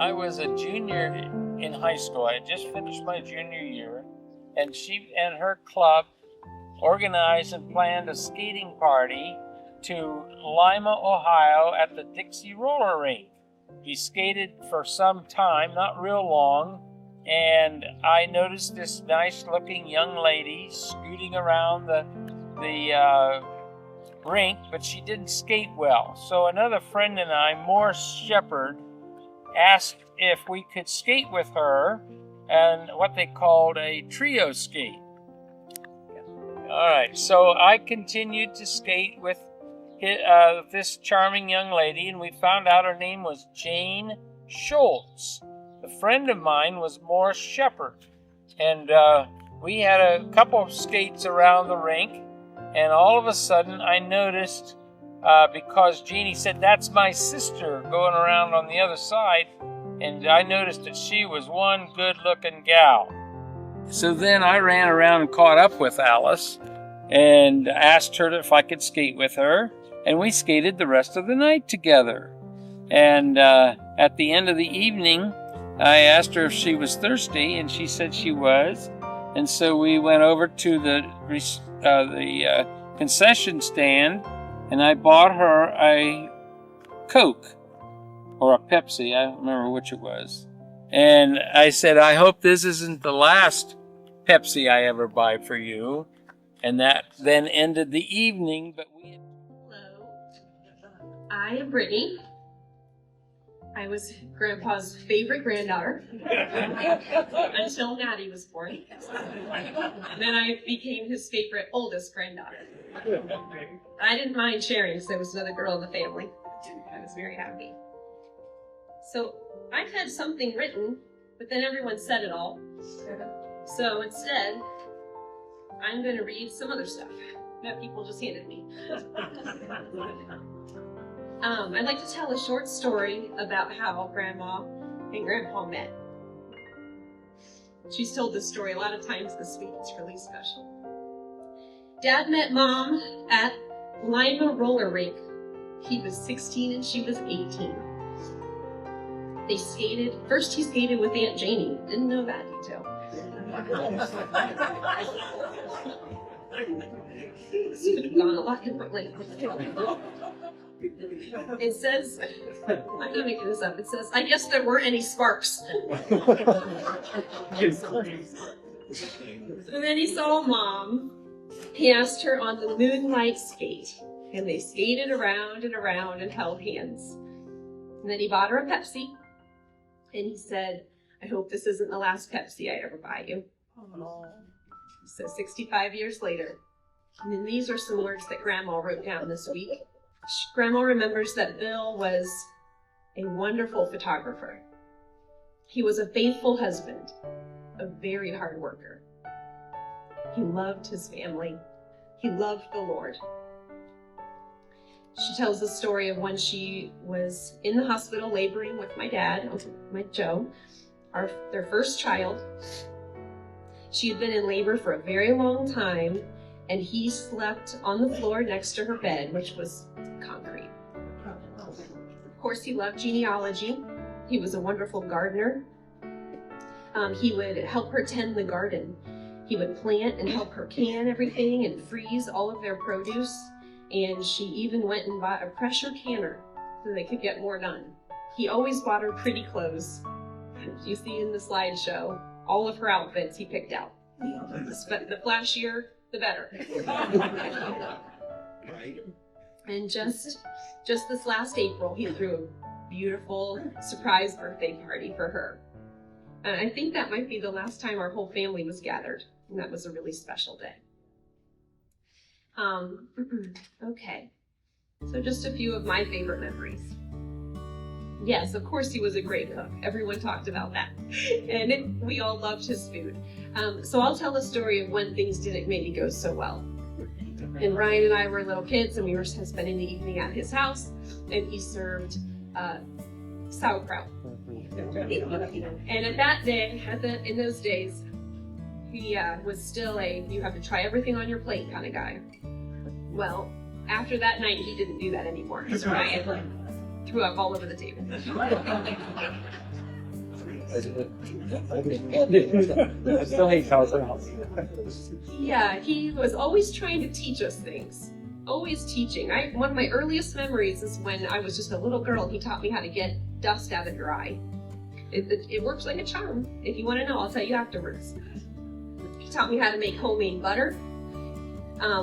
I was a junior in high school. I had just finished my junior year, and she and her club organized and planned a skating party to Lima, Ohio at the Dixie roller rink. We skated for some time, not real long, and I noticed this nice-looking young lady scooting around the rink, but she didn't skate well. So another friend and I, Morris Shepherd, asked if we could skate with her and what they called a trio skate. All right, so I continued to skate with this charming young lady, and we found out her name was Jane Schultz. A friend of mine was Morris Shepherd, and we had a couple of skates around the rink, and all of a sudden I noticed, because Jeannie said, "That's my sister," going around on the other side, and I noticed that she was one good-looking gal. So then I ran around and caught up with Alice and asked her if I could skate with her, and we skated the rest of the night together. And at the end of the evening, I asked her if she was thirsty, and she said she was. And so we went over to the concession stand, and I bought her a Coke or a Pepsi. I don't remember which it was. And I said, "I hope this isn't the last Pepsi I ever buy for you." And that then ended the evening. But Hello, I am Brittany. I was Grandpa's favorite granddaughter until Maddie was born. And then I became his favorite oldest granddaughter. I didn't mind sharing because there was another girl in the family. I was very happy. So I had something written, but then everyone said it all. So instead, I'm going to read some other stuff that people just handed me. I'd like to tell a short story about how Grandma and Grandpa met. She's told this story a lot of times this week. It's really special. Dad met Mom at Lima roller rink. He was 16 and she was 18. They skated. First he skated with Aunt Janie. Didn't know that detail. This could have gone a lot differently. It says, I'm not making this up, it says, "I guess there weren't any sparks." So then he saw Mom. He asked her on the moonlight skate, and they skated around and around and held hands. And then he bought her a Pepsi, and he said, "I hope this isn't the last Pepsi I ever buy you." So 65 years later, and then these are some words that Grandma wrote down this week. Grandma remembers that Bill was a wonderful photographer. He was a faithful husband, a very hard worker. He loved his family. He loved the Lord. She tells the story of when she was in the hospital laboring with my dad, my Joe, their first child. She had been in labor for a very long time, and he slept on the floor next to her bed, which was concrete. Of course, he loved genealogy. He was a wonderful gardener. He would help her tend the garden. He would plant and help her can everything and freeze all of their produce. And she even went and bought a pressure canner so they could get more done. He always bought her pretty clothes. You see in the slideshow, all of her outfits he picked out. The flashier, the better. And just this last April, he threw a beautiful surprise birthday party for her. And I think that might be the last time our whole family was gathered. And that was a really special day. Okay. So just a few of my favorite memories. Yes, of course he was a great cook. Everyone talked about that. And we all loved his food. So I'll tell a story of when things didn't maybe go so well. And Ryan and I were little kids, and we were spending the evening at his house, and he served sauerkraut. And at that day, in those days, he was still you have to try everything on your plate kind of guy. Well, after that night, he didn't do that anymore. Ryan threw up all over the table. I still hate California. Yeah, he was always trying to teach us things. Always teaching. One of my earliest memories is when I was just a little girl. He taught me how to get dust out of your eye. It works like a charm. If you want to know, I'll tell you afterwards. He taught me how to make homemade butter.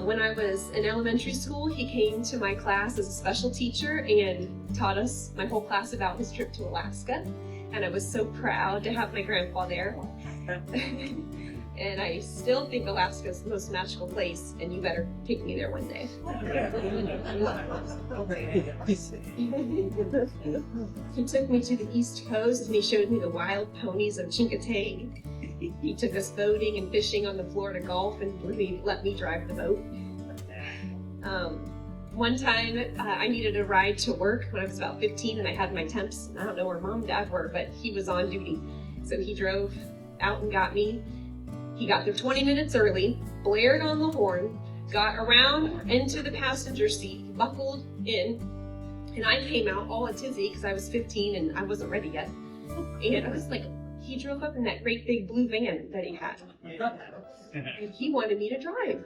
When I was in elementary school, he came to my class as a special teacher and taught us, my whole class, about his trip to Alaska. And I was so proud to have my grandpa there. And I still think Alaska is the most magical place, and you better take me there one day. He took me to the East Coast and he showed me the wild ponies of Chincoteague. He took us boating and fishing on the Florida Gulf and let me drive the boat. One time I needed a ride to work when I was about 15 and I had my temps. I don't know where Mom and Dad were, but he was on duty. So he drove out and got me. He got there 20 minutes early, blared on the horn, got around into the passenger seat, buckled in, and I came out all a tizzy because I was 15 and I wasn't ready yet. And I was like, he drove up in that great big blue van that he had. And he wanted me to drive.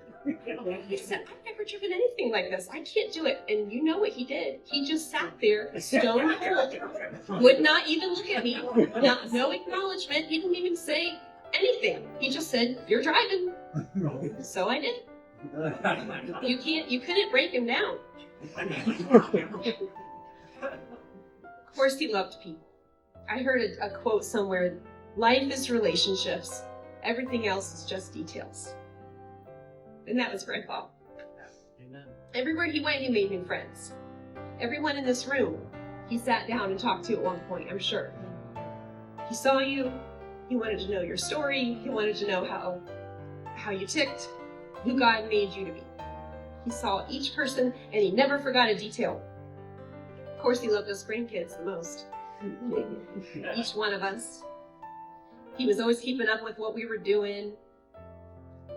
He said, I've never driven anything like this. I can't do it. And you know what he did? He just sat there, stone cold, would not even look at me, no acknowledgement. He didn't even say anything. He just said, you're driving. So I did. You couldn't break him down. Of course he loved people. I heard a quote somewhere, life is relationships. Everything else is just details. And that was Grandpa. Amen. Everywhere he went, he made new friends. Everyone in this room, he sat down and talked to at one point, I'm sure. He saw you. He wanted to know your story. He wanted to know how you ticked, who God made you to be. He saw each person, and he never forgot a detail. Of course, he loved us grandkids the most. Each one of us. He was always keeping up with what we were doing.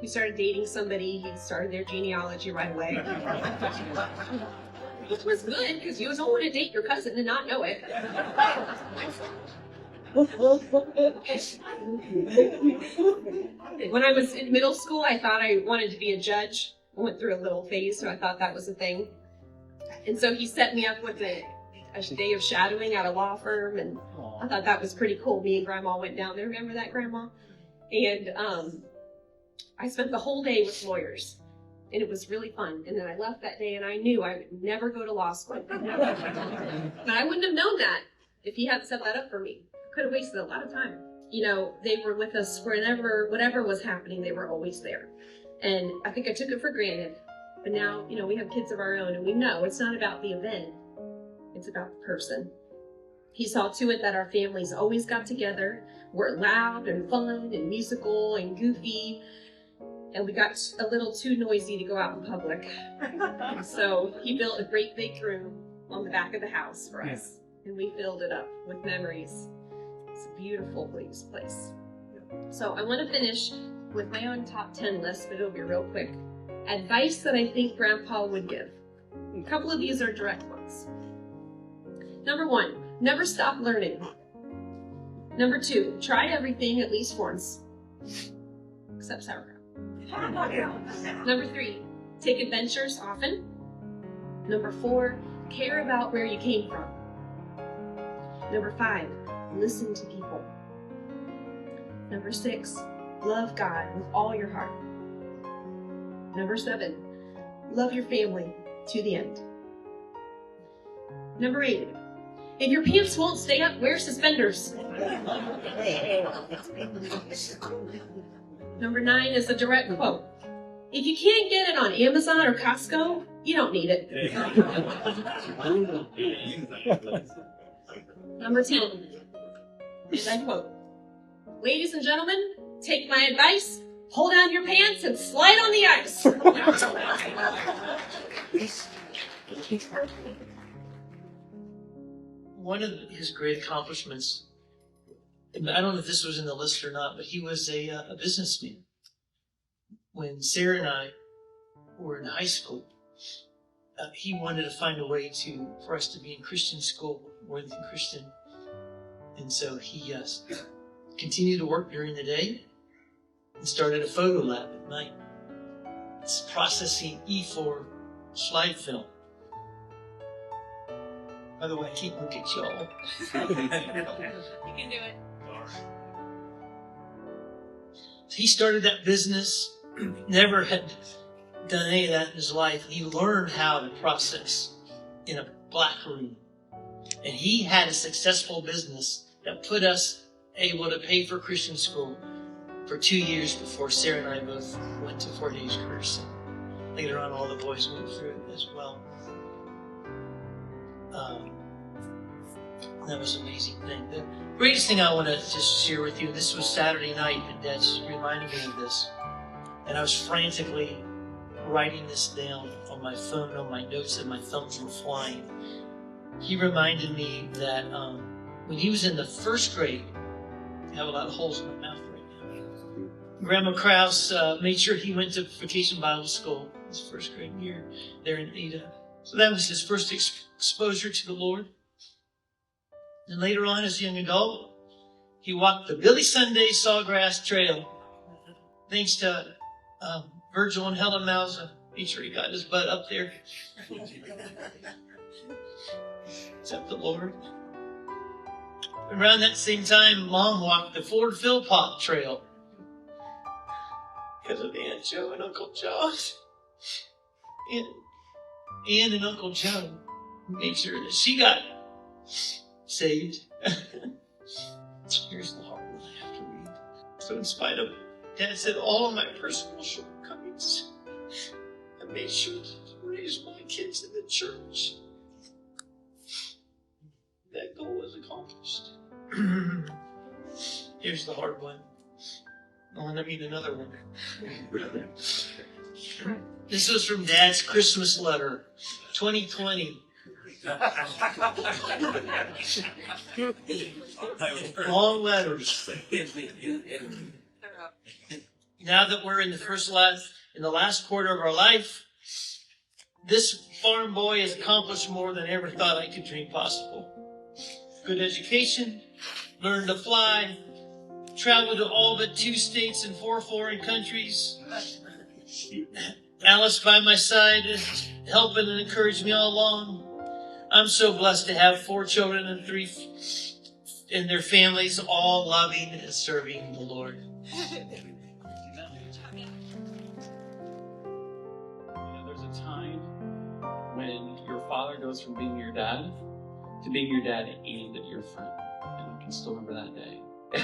We started dating somebody. He started their genealogy right away. Which was good, because you don't want to date your cousin and not know it. When I was in middle school, I thought I wanted to be a judge. I went through a little phase, so I thought that was a thing. And so he set me up with a day of shadowing at a law firm, and I thought that was pretty cool. Me and Grandma went down there. Remember that, Grandma? And I spent the whole day with lawyers, and it was really fun. And then I left that day, and I knew I would never go to law school. But I wouldn't have known that if he hadn't set that up for me. Could have wasted a lot of time. You know, they were with us whenever, whatever was happening, they were always there. And I think I took it for granted. But now, you know, we have kids of our own, and we know it's not about the event. It's about the person. He saw to it that our families always got together, were loud and fun and musical and goofy, and we got a little too noisy to go out in public. So he built a great big room on the back of the house for us, and we filled it up with memories. It's a beautiful place. So I want to finish with my own top 10 list, but it'll be real quick. Advice that I think Grandpa would give. A couple of these are direct ones. Number 1, never stop learning. Number 2, try everything at least once, except sauerkraut. Number 3, take adventures often. Number 4, care about where you came from. Number 5, listen to people. Number 6, love God with all your heart. Number 7, love your family to the end. Number 8, if your pants won't stay up, wear suspenders. Number 9 is a direct quote. If you can't get it on Amazon or Costco, you don't need it. Number 10 is that quote. Ladies and gentlemen, take my advice, hold down your pants and slide on the ice. One of his great accomplishments, and I don't know if this was in the list or not, but he was a businessman. When Sarah and I were in high school, he wanted to find a way for us to be in Christian school, Worthington Christian. And so he continued to work during the day and started a photo lab at night. It's processing E4 slide film. By the way, I can't look at y'all. You can do it. He started that business, never had done any of that in his life. He learned how to process in a black room. And he had a successful business that put us able to pay for Christian school for 2 years before Sarah and I both went to Fort Hays Career Center. Later on, all the boys went through it as well. That was an amazing thing. The greatest thing I want to just share with you, this was Saturday night, and Dad just reminded me of this. And I was frantically writing this down on my phone, on my notes, and my thumbs were flying. He reminded me that when he was in the first grade, I have a lot of holes in my mouth right now. Grandma Krause made sure he went to Vacation Bible School his first grade year there in Ada. So that was his first exposure to the Lord. And later on, as a young adult, he walked the Billy Sunday Sawgrass Trail. Thanks to Virgil and Helen Mauser. Made sure he got his butt up there. Except the Lord. Around that same time, Mom walked the Ford Philpott Trail. Because of Aunt Joe and Uncle Josh. Ann and Uncle Joe made sure that she got saved. Here's the hard one I have to read. So in spite of, Dad said, all of my personal shortcomings, I made sure to raise my kids in the church. That goal was accomplished. Here's the hard one. Oh, and I mean another one. This was from Dad's Christmas letter, 2020. Long letters. Now that we're in the last quarter of our life, this farm boy has accomplished more than I ever thought I could dream possible. Good education, learned to fly, traveled to all but 2 states and 4 foreign countries. Alice by my side, helping and encouraging me all along. I'm so blessed to have 4 children and 3 and their families, all loving and serving the Lord. There's a time when your father goes from being your dad to being your dad and your friend. And I can still remember that day.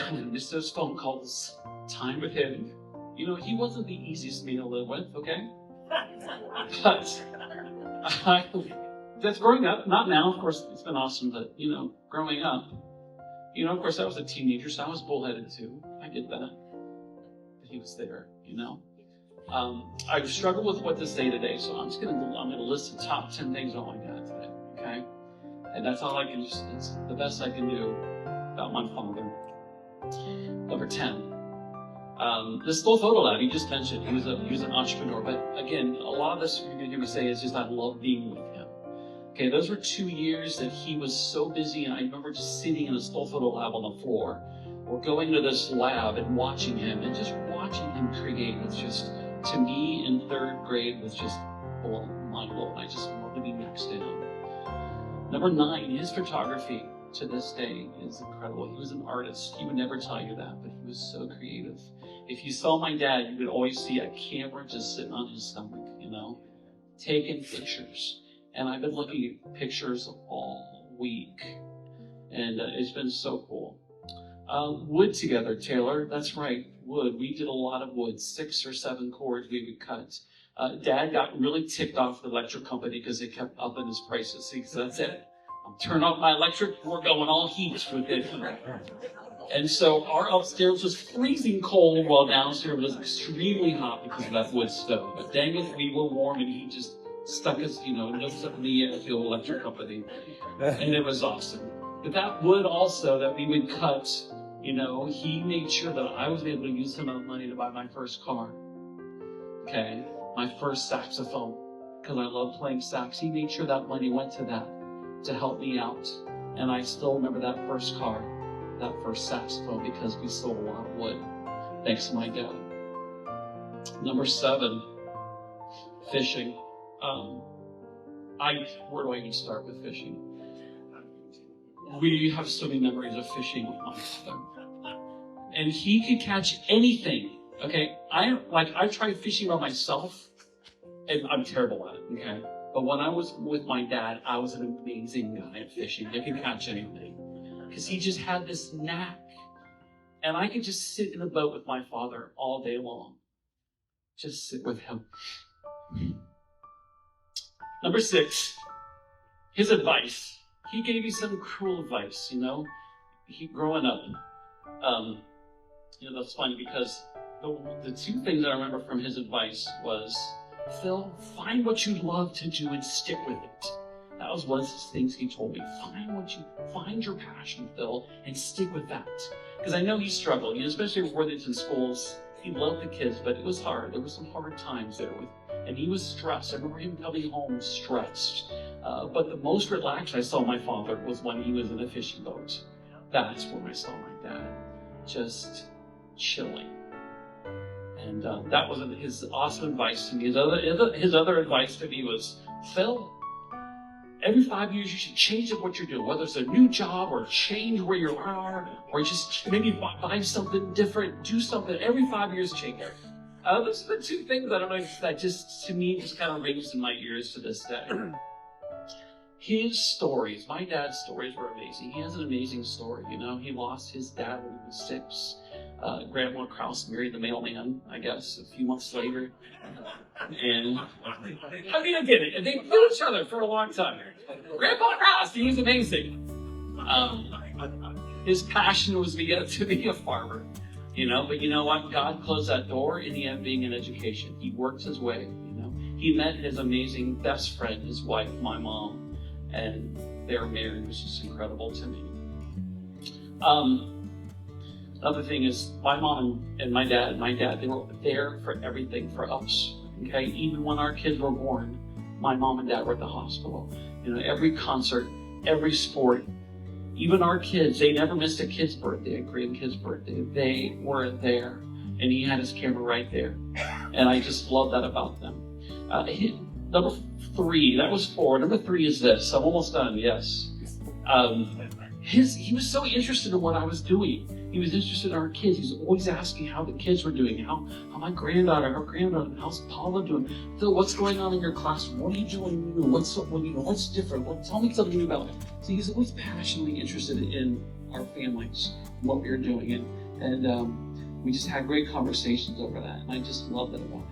And just those phone calls, time with him. You know, he wasn't the easiest man to live with, okay? But that's growing up, not now, of course, it's been awesome, but, you know, growing up, you know, of course, I was a teenager, so I was bullheaded too. I get that. But he was there, you know. I struggle with what to say today, so I'm gonna list the top 10 things I want to get today, okay? And that's all I can it's the best I can do about my father. Number 10. This little photo lab he just mentioned, he was an entrepreneur, but again, a lot of this you're going to hear me say is just I love being with him. Okay, those were 2 years that he was so busy, and I remember just sitting in his little photo lab on the floor, or going to this lab and watching him create was just, to me in 3rd grade, was just mind blowing. I just wanted to be next to him. Number 9, his photography to this day is incredible. He was an artist. He would never tell you that, but he was so creative. If you saw my dad, you would always see a camera just sitting on his stomach, you know, taking pictures. And I've been looking at pictures all week, and it's been so cool. Wood together, Taylor. That's right, wood. We did a lot of wood, 6 or 7 cords we would cut. Dad got really ticked off the electric company because they kept upping his prices. He said, that's it. I'll turn off my electric. We're going all heat with it. And so our upstairs was freezing cold while downstairs was extremely hot because of that wood stove. But dang it, we were warm, and he just stuck his, nose up in the air to the electric company. And it was awesome. But that wood also that we would cut, he made sure that I was able to use some of the money to buy my first car. Okay? My first saxophone. Because I love playing sax. He made sure that money went to that to help me out. And I still remember that first car. that first saxophone because we sold a lot of wood, thanks to my dad. Number 7, fishing. Where do I even start with fishing? We have so many memories of fishing with my father. And he could catch anything, okay? I've tried fishing by myself, and I'm terrible at it, okay? But when I was with my dad, I was an amazing guy at fishing. I could catch anything. Because he just had this knack. And I could just sit in the boat with my father all day long. Just sit with him. Number 6, his advice. He gave me some cruel advice, you know? Growing up, that's funny because the 2 things that I remember from his advice was, Phil, find what you love to do and stick with it. That was one of the things he told me. Find your passion, Phil, and stick with that. Because I know he struggled, especially with Worthington schools. He loved the kids, but it was hard. There were some hard times there and he was stressed. I remember him coming home stressed. But the most relaxed I saw my father was when he was in a fishing boat. That's when I saw my dad, just chilling. And that was his awesome advice to me. His other advice to me was, Phil, every 5 years you should change up what you're doing, whether it's a new job or change where you are, or just maybe buy something different, do something. Every 5 years change. Those are the 2 things I don't know that just, to me, just kind of rings in my ears to this day. His stories, my dad's stories were amazing. He has an amazing story, He lost his dad when he was 6. Grandma Krause married the mailman, I guess, a few months later. And, I get it. They knew each other for a long time. Grandpa Krause, he was amazing. His passion was to be a farmer, But you know what? God closed that door in the end being in education. He worked his way, He met his amazing best friend, his wife, my mom, and their marriage was just incredible to me. Another thing is my mom and my dad, they were there for everything for us. Okay, even when our kids were born, my mom and dad were at the hospital. Every concert, every sport, even our kids, they never missed a kid's birthday, a grandkid's birthday. They were there, and he had his camera right there. And I just love that about them. Number 3, that was 4. Number 3 is this. I'm almost done, yes. He was so interested in what I was doing. He was interested in our kids. He was always asking how the kids were doing, how my granddaughter, how's Paula doing? Phil, what's going on in your class? What are you doing new? What's different? Tell me something new about it. So he's always passionately interested in our families, and what we were doing, and we just had great conversations over that, and I just love that about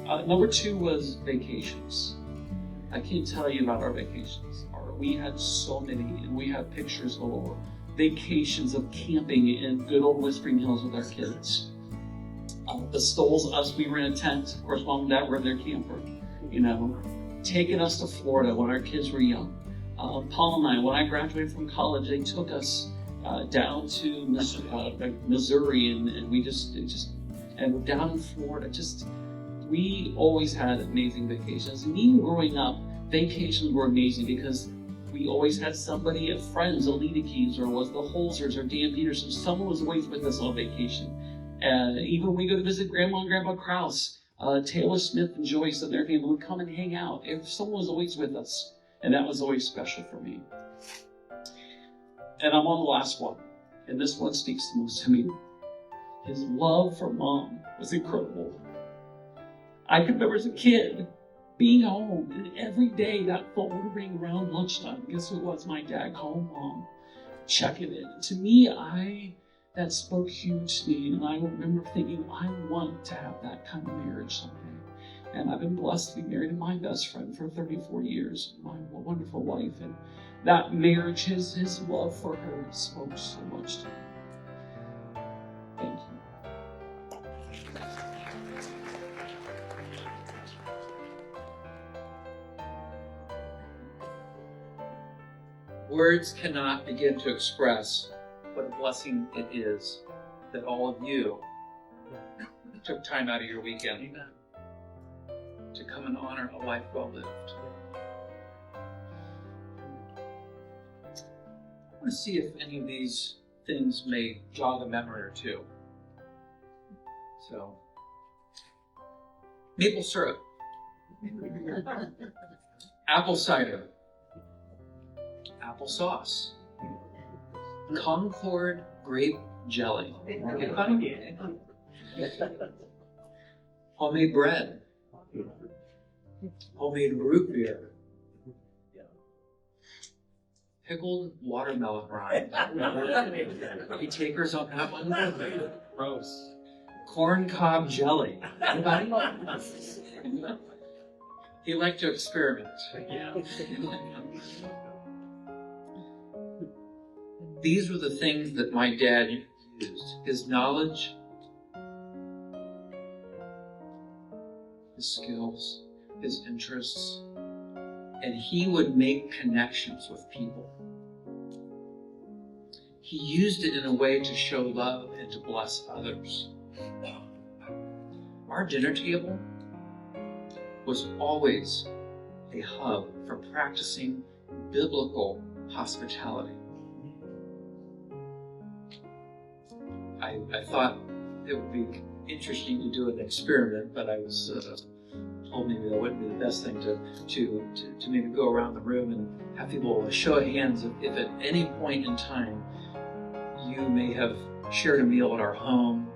him. Number 2 was vacations. I can't tell you about our vacations. We had so many, and we have pictures galore. Vacations of camping in good old Whispering Hills with our kids. The Stolls, we were in a tent. Of course, Mom and Dad were in their camper. Taking us to Florida when our kids were young. Paul and I, when I graduated from college, they took us down to Missouri, and we and down in Florida. We always had amazing vacations. And even growing up, vacations were amazing because we always had somebody, a friends, Alita Keys, or was the Holzers, or Dan Peterson. Someone was always with us on vacation. And even when we go to visit Grandma and Grandpa Krause, Taylor Smith and Joyce and their family would come and hang out. Someone was always with us. And that was always special for me. And I'm on the last one. And this one speaks the most to me. His love for Mom was incredible. I can remember as a kid being home, and every day that phone would ring around lunchtime. Guess who it was? My dad calling Mom, checking in. And to me, that spoke huge to me, and I remember thinking, I want to have that kind of marriage someday. And I've been blessed to be married to my best friend for 34 years, my wonderful wife, and that marriage, his love for her spoke so much to me. Thank you. Words cannot begin to express what a blessing it is that all of you took time out of your weekend to come and honor a life well lived. I want to see if any of these things may jog a memory or two. So, maple syrup, apple cider, applesauce, Concord grape jelly, homemade bread, homemade root beer, pickled watermelon rind. Any takers on that one? Gross. Corn cob jelly. Anybody? He liked to experiment. Yeah. These were the things that my dad used. His knowledge, his skills, his interests, and he would make connections with people. He used it in a way to show love and to bless others. Our dinner table was always a hub for practicing biblical hospitality. I thought it would be interesting to do an experiment, but I was told maybe that wouldn't be the best thing to maybe go around the room and have people show of hands if at any point in time you may have shared a meal at our home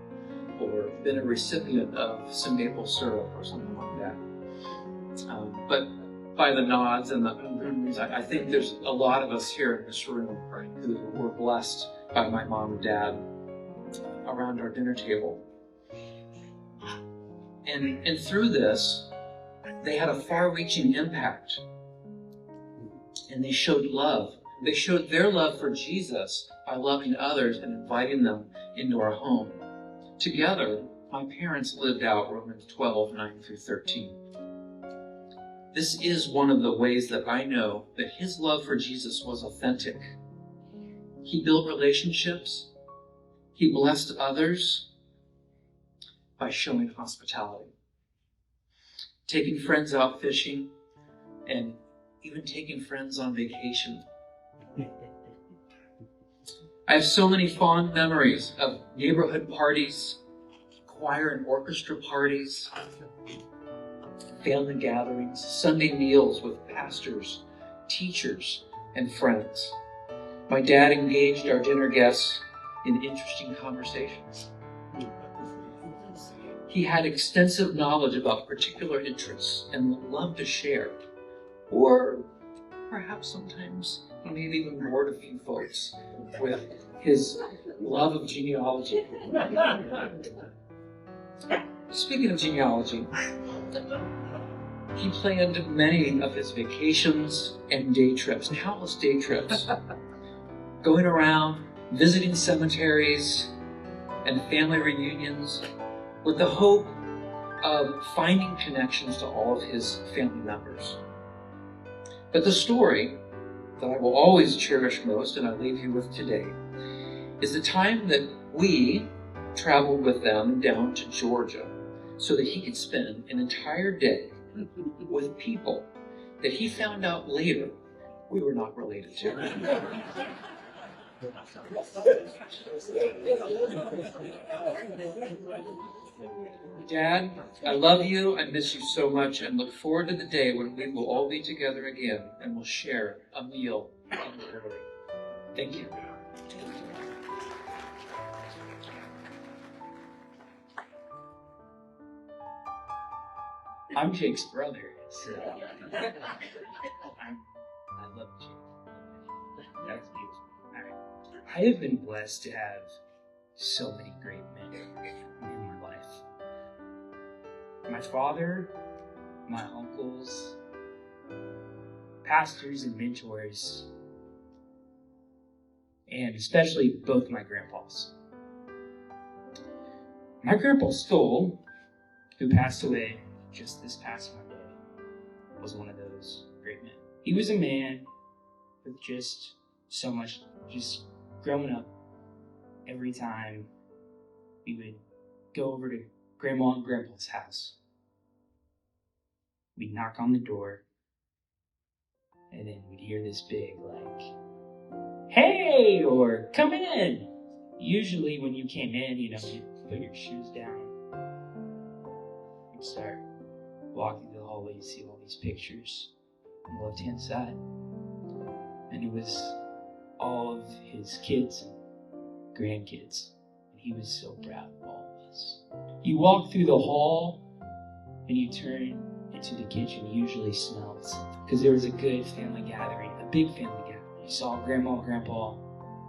or been a recipient of some maple syrup or something like that. But by the nods and I think there's a lot of us here in this room who were blessed by my mom and dad around our dinner table. And through this, they had a far-reaching impact. And they showed love. They showed their love for Jesus by loving others and inviting them into our home. Together, my parents lived out Romans 12, 9 through 13. This is one of the ways that I know that his love for Jesus was authentic. He built relationships. He blessed others by showing hospitality. Taking friends out fishing and even taking friends on vacation. I have so many fond memories of neighborhood parties, choir and orchestra parties, family gatherings, Sunday meals with pastors, teachers, and friends. My dad engaged our dinner guests in interesting conversations. He had extensive knowledge about particular interests and loved to share. Or perhaps sometimes he may have even bored a few folks with his love of genealogy. Speaking of genealogy, he planned many of his vacations and day trips, countless day trips, going around, visiting cemeteries and family reunions with the hope of finding connections to all of his family members. But the story that I will always cherish most, and I leave you with today, is the time that we traveled with them down to Georgia so that he could spend an entire day with people that he found out later we were not related to. Dad, I love you, I miss you so much, and look forward to the day when we will all be together again and will share a meal in glory. Thank you. I'm Jake's brother, so I love Jake. That's beautiful. I have been blessed to have so many great men in my life. My father, my uncles, pastors and mentors, and especially both my grandpas. My grandpa Stoll, who passed away just this past Monday, was one of those great men. He was a man with just so much, just growing up, every time we would go over to Grandma and Grandpa's house, we'd knock on the door, and then we'd hear this big, like, "Hey," or "Come in." Usually when you came in, you put your shoes down, you'd start walking through the hallway, you see all these pictures on the left-hand side. And it was all of his kids and grandkids. And he was so proud of all of us. You walk through the hall and you turn into the kitchen, you usually smelled something. Because there was a good family gathering, a big family gathering. You saw Grandma and Grandpa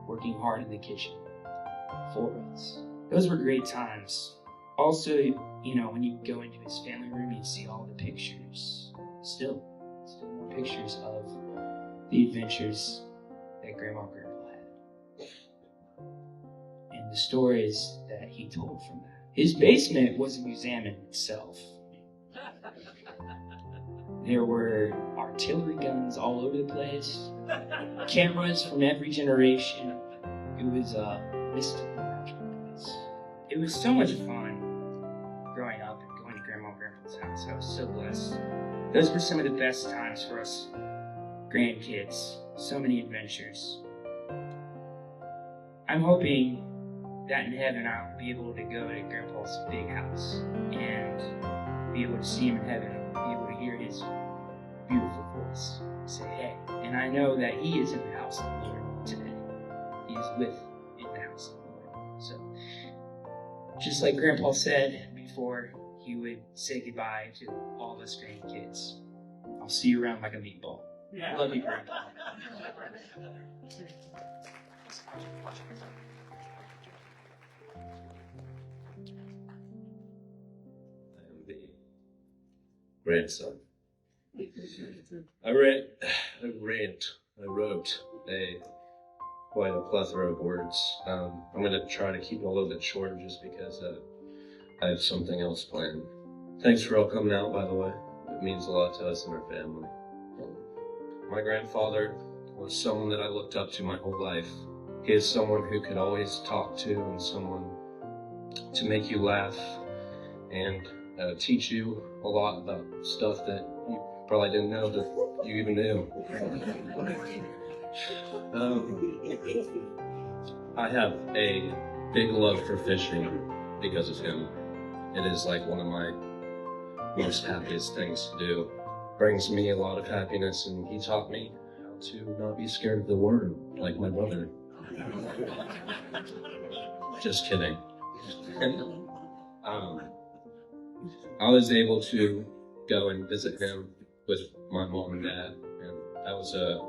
working hard in the kitchen for us. Those were great times. Also, when you go into his family room, you'd see all the pictures. Still more pictures of the adventures that Grandma and Grandpa had. And the stories that he told from that. His basement was a museum in itself. There were artillery guns all over the place, cameras from every generation. It was a mystical, magical place. It was so much fun growing up and going to Grandma and Grandpa's house. I was so blessed. Those were some of the best times for us grandkids. So many adventures. I'm hoping that in heaven I'll be able to go to Grandpa's big house and be able to see him in heaven, be able to hear his beautiful voice say, hey. And I know that he is in the house of the Lord today. He is in the house of the Lord. So, just like Grandpa said before he would say goodbye to all of us grandkids, I'll see you around like a meatball. Yeah. Love you, Grandpa. Grandson. I wrote quite a plethora of words. I'm going to try to keep it a little bit shorter just because I have something else planned. Thanks for all coming out, by the way. It means a lot to us and our family. My grandfather was someone that I looked up to my whole life. He is someone who could always talk to and someone to make you laugh and teach you a lot about stuff that you probably didn't know that you even knew. I have a big love for fishing because of him. It is like one of my most happiest things to do. Brings me a lot of happiness, and he taught me how to not be scared of the worm, like my brother. Just kidding. I was able to go and visit him with my mom and dad, and it was a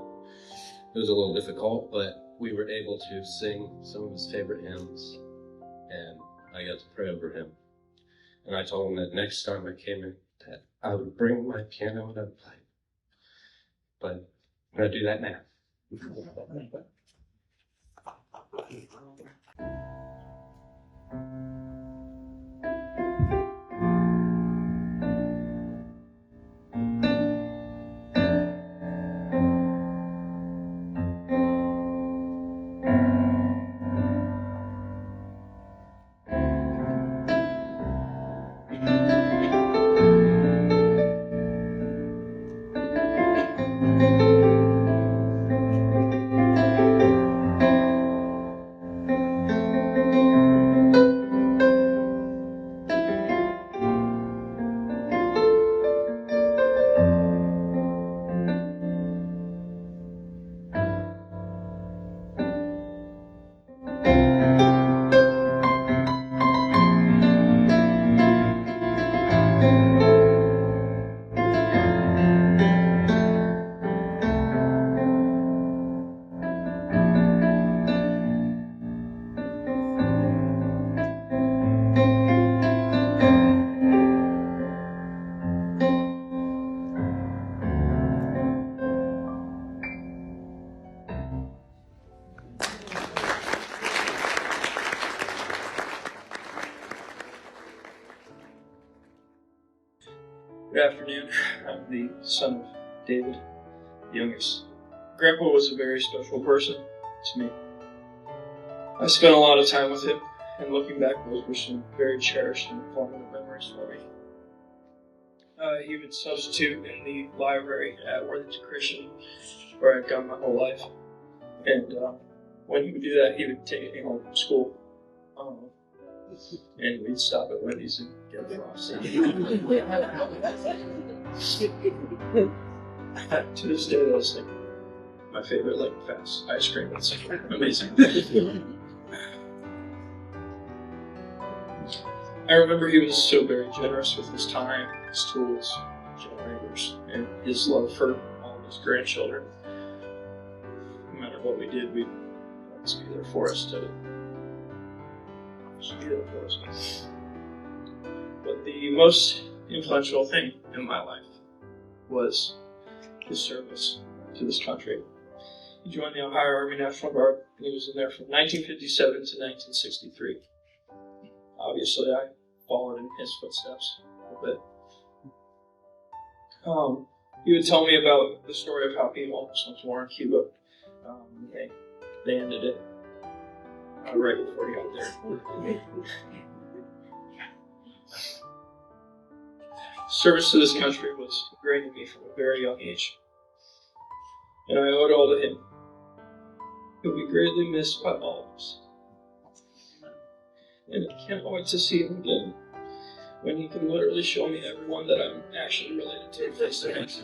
little difficult, but we were able to sing some of his favorite hymns, and I got to pray over him. And I told him that next time I came in, that I would bring my piano and I'd play. But I'm gonna do that now. Good afternoon. I'm the son of David, the youngest. Grandpa was a very special person to me. I spent a lot of time with him, and looking back, those were some very cherished and formative memories for me. He would substitute in the library at Worthington Christian, where I'd gone my whole life. And when he would do that, he would take me home from school. And we'd stop at Wendy's and get a frosty. To this day, that's like my favorite, like, fast ice cream. It's amazing. I remember he was so very generous with his time, his tools, generators, and his love for all of his grandchildren. No matter what we did, we'd always be there for us But the most influential thing in my life was his service to this country. He joined the Ohio Army National Guard, and he was in there from 1957 to 1963. Obviously, I followed in his footsteps a bit. He would tell me about the story of how he almost went to war in Cuba. They ended it right before he got there. Service to this country was ingrained in me from a very young age, and I owe it all to him. He'll be greatly missed by all of us. And I can't wait to see him again, when he can literally show me everyone that I'm actually related to face to face.